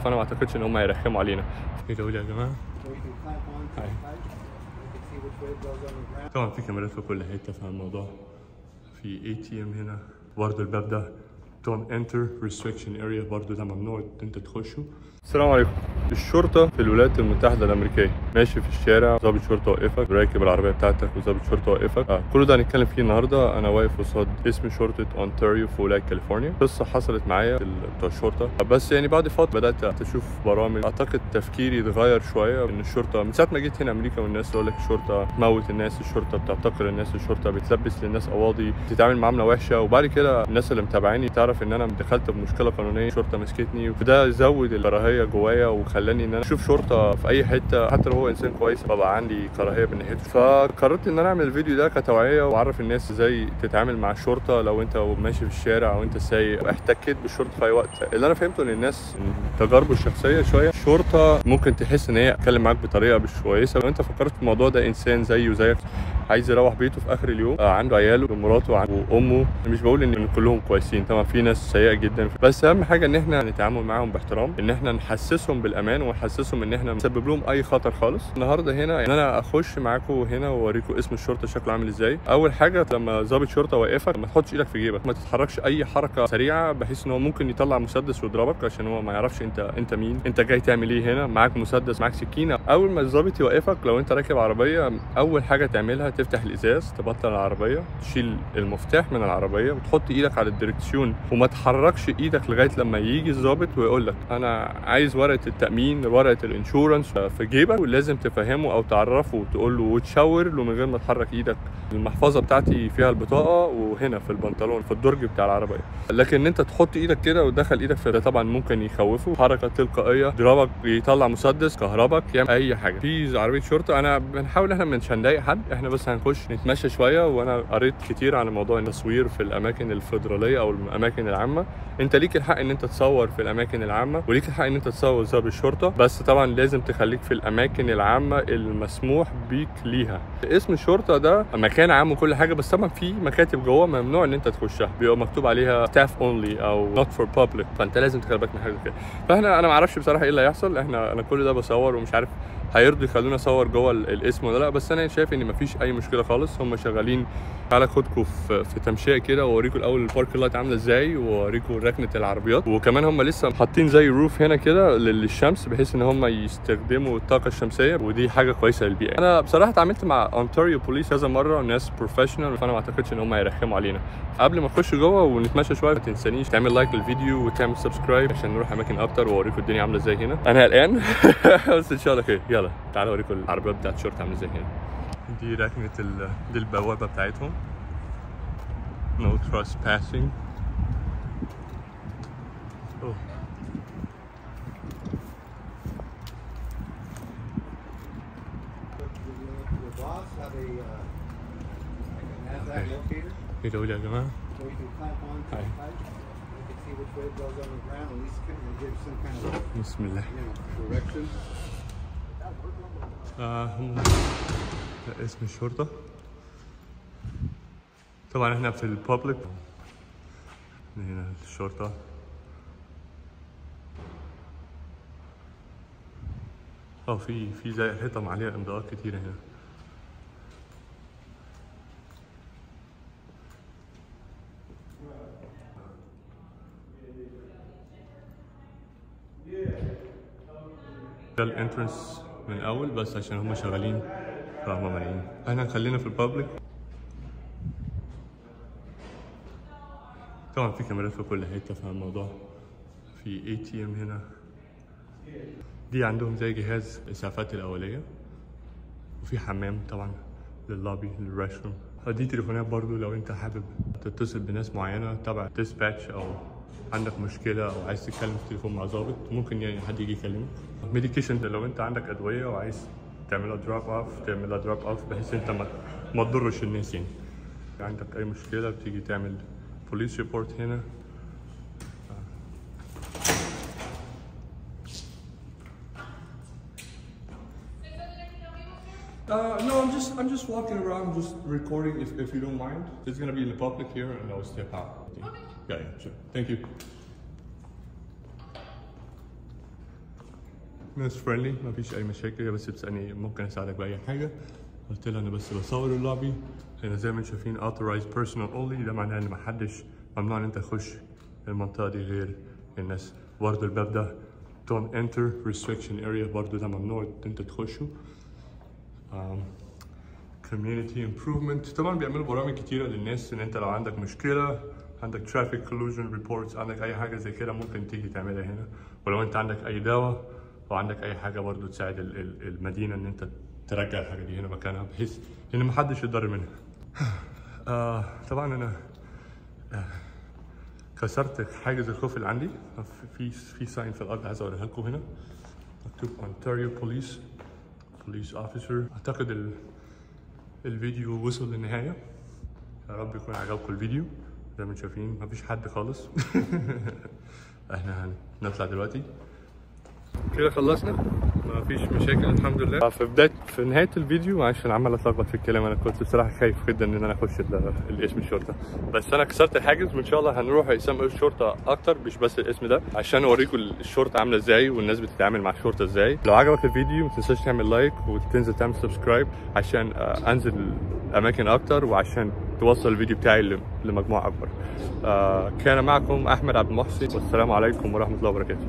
فانا ما اعتقدش ان هم هيرخموا علينا. ايه ده يا جماعه؟ طبعا في كاميرات في كل حته في الموضوع. في ATM هنا برضه، الباب ده don't enter restriction area، برضه ده ممنوع ان انت تخشه. السلام عليكم. الشرطة في الولايات المتحدة الأمريكية، ماشي في الشارع ضابط شرطة وقفك، راكب العربية بتاعتك وضابط شرطة وقفك. كل ده هنتكلم فيه النهاردة. أنا واقف قصاد اسم شرطة أونتاريو في ولاية كاليفورنيا. قصة حصلت معايا بتوع الشرطة، بس يعني بعد فترة بدأت أشوف برامج. أعتقد تفكيري اتغير شوية إن الشرطة من ساعة ما جيت هنا أمريكا، والناس تقول لك الشرطة بتموت الناس، الشرطة بتعتقل الناس، الشرطة بتلبس للناس قواضي، بتتعامل معاملة وحشة. وبعد كده الناس اللي متابعيني تعرف إن أنا دخلت بمشكلة قانونية، الشرطة مسكتني، وده زود الكراهية جوايا وخلاني ان انا اشوف شرطه في اي حته حتى لو هو انسان كويس ببقى عندي كراهيه من ناحيته. فقررت ان انا اعمل الفيديو ده كتوعيه واعرف الناس ازاي تتعامل مع الشرطه لو انت ماشي في الشارع او انت سايق احتكيت بالشرطه في اي وقت. اللي انا فهمته ان الناس من تجاربه الشخصيه شويه، الشرطه ممكن تحس ان هي تتكلم معاك بطريقه مش كويسه. لو انت فكرت في الموضوع ده، انسان زيه زيك عايز يروح بيته في اخر اليوم، عنده عياله ومراته وامه. مش بقول ان كلهم كويسين، طبعا في ناس سيئه جدا، بس اهم حاجه ان احنا نتعامل معاهم باحترام، ان احنا نحسسهم بالامان ونحسسهم ان احنا نسبب لهم اي خطر خالص. النهارده هنا ان انا اخش معاكم هنا واوريكم اسم الشرطه شكله عامل ازاي. اول حاجه لما ضابط شرطه واقفك، ما تحطش ايدك في جيبك، ما تتحركش اي حركه سريعه بحيث ان هو ممكن يطلع مسدس ويضربك، عشان هو ما يعرفش انت مين، انت جاي تعمل ايه هنا، معاك مسدس معاك سكينه. اول ما الضابط يوقفك لو انت راكب عربيه، اول حاجه تعملها تفتح الازاز، تبطل العربيه، تشيل المفتاح من العربيه وتحط ايدك على الدركسيون، وما تحركش ايدك لغايه لما يجي الضابط ويقول لك انا عايز ورقه التامين، ورقه الانشورنس في جيبك، ولازم تفهمه او تعرفه وتقول له وتشاور له من غير ما تحرك ايدك. المحفظه بتاعتي فيها البطاقه وهنا في البنطلون في الدرج بتاع العربيه. لكن انت تحط ايدك كده وتدخل ايدك في ده طبعا ممكن يخوفه، حركه تلقائيه، يضربك، يطلع مسدس، كهربك، يعمل اي حاجه. في عربيه شرطه انا بنحاول احنا مش هنضايق حد، احنا بس هنخش نتمشى شويه. وانا قريت كتير عن موضوع التصوير في الاماكن الفيدراليه او الاماكن العامه. انت ليك الحق ان انت تصور في الاماكن العامه، وليك الحق ان انت تصور ضابط الشرطه، بس طبعا لازم تخليك في الاماكن العامه المسموح بيك ليها. اسم الشرطه ده مكان عام وكل حاجه، بس طبعا في مكاتب جوه ممنوع ان انت تخشها، بيبقى مكتوب عليها staff only او not for public، فانت لازم تخلي بالك من حاجه كده. انا ما اعرفش بصراحه ايه اللي هيحصل. انا كل ده بصور ومش عارف هيرضوا يخلونا اصور جوه الاسم ولا لا، بس انا شايف ان مفيش اي مشكله خالص. هم شغالين. تعالى خدكم في تمشيه كده واوريكم الاول البارك لايت عامله ازاي، واوريكم ركنه العربيات. وكمان هم لسه حاطين زي روف هنا كده للشمس بحيث ان هم يستخدموا الطاقه الشمسيه، ودي حاجه كويسه للبيئه. انا بصراحه اتعاملت مع اونتاريو بوليس كذا مره، ناس بروفيشنال، فانا ما اعتقدش ان هم هيرخموا علينا. قبل ما نخش جوه ونتمشى شويه، ما تنسانيش تعمل لايك للفيديو وتعمل سبسكرايب عشان نروح اماكن اكتر واوريكم الدنيا عامله ازاي هنا. انا قلقان بس ان شاء الله خير. يلا تعالوا اوريكم العربيات بتاعت الشرطه عامله ازاي هنا. دي ركنه دي البوابه بتاعتهم. No trespassing. Oh. ايه ده يا جماعه؟ بسم الله. ده اسم الشرطه. طبعا احنا في البابليك. هنا الشرطه. في زي حيطه عليها امضاءات كتيره هنا. ده الانترنس من الاول بس عشان هم شغالين فهم مانعين. احنا خلينا في البابليك. طبعا في كاميرات في كل حته في الموضوع. في ATM هنا. دي عندهم زي جهاز الاسعافات الاوليه، وفي حمام طبعا لللوبي للريست روم. دي تليفونات برضو لو انت حابب تتصل بناس معينه تبع ديسباتش او عندك مشكله او عايز تتكلم في التليفون مع ضابط، ممكن يعني حد يجي يكلمك. ميديكيشن لو انت عندك ادويه وعايز تعملها دروب اوف بحيث انت ما تضرش الناس. يعني عندك اي مشكله بتيجي تعمل بوليس ريبورت هنا. No, I'm just walking around, just recording if you don't mind. It's gonna be in the public here and I'll step out. Okay. Yeah, sure. Thank you. ناس فريندلي، ما فيش اي مشاكل. هي بس بتسالني ممكن اساعدك باي حاجه، قلت لها انا بس بصور اللوبي. هنا زي ما انتم شايفين authorized personal only، ده معناه ان محدش ممنوع ان انت تخش المنطقه دي غير الناس. برضه الباب ده don't enter restriction area، برضه ده ممنوع ان انت تخشه. community improvement، طبعا بيعملوا برامج كتيره للناس ان انت لو عندك مشكله، عندك traffic collision reports، عندك اي حاجه زي كده ممكن تيجي تعملها هنا. ولو انت عندك اي دواء او عندك اي حاجه برضه تساعد المدينه ان انت ترجع الحاجه دي هنا مكانها بحيث ان محدش يتضرر منها. طبعا انا كسرت حاجز الخوف اللي عندي. في ساين في الارض عايز اوريها لكم هنا، مكتوب Ontario Police Officer. اعتقد الفيديو وصل للنهايه، يا رب يكون عجبكم الفيديو. زي ما انتم شايفين مفيش حد خالص. احنا هنطلع دلوقتي كده، خلصنا مفيش مشاكل الحمد لله. في نهايه الفيديو، عشان عمال اتلخبط في الكلام، انا كنت بصراحه خايف جدا ان انا اخش الاسم الشرطه، بس انا كسرت الحاجز وان شاء الله هنروح اقسام الشرطه اكتر، مش بس الاسم ده، عشان اوريكم الشرطه عامله ازاي والناس بتتعامل مع الشرطه ازاي. لو عجبك الفيديو ما تنساش تعمل لايك وتنزل تعمل سبسكرايب عشان انزل اماكن اكتر، وعشان توصل الفيديو بتاعي لمجموعه اكبر. كان معكم احمد عبد المحسن، والسلام عليكم ورحمه الله وبركاته.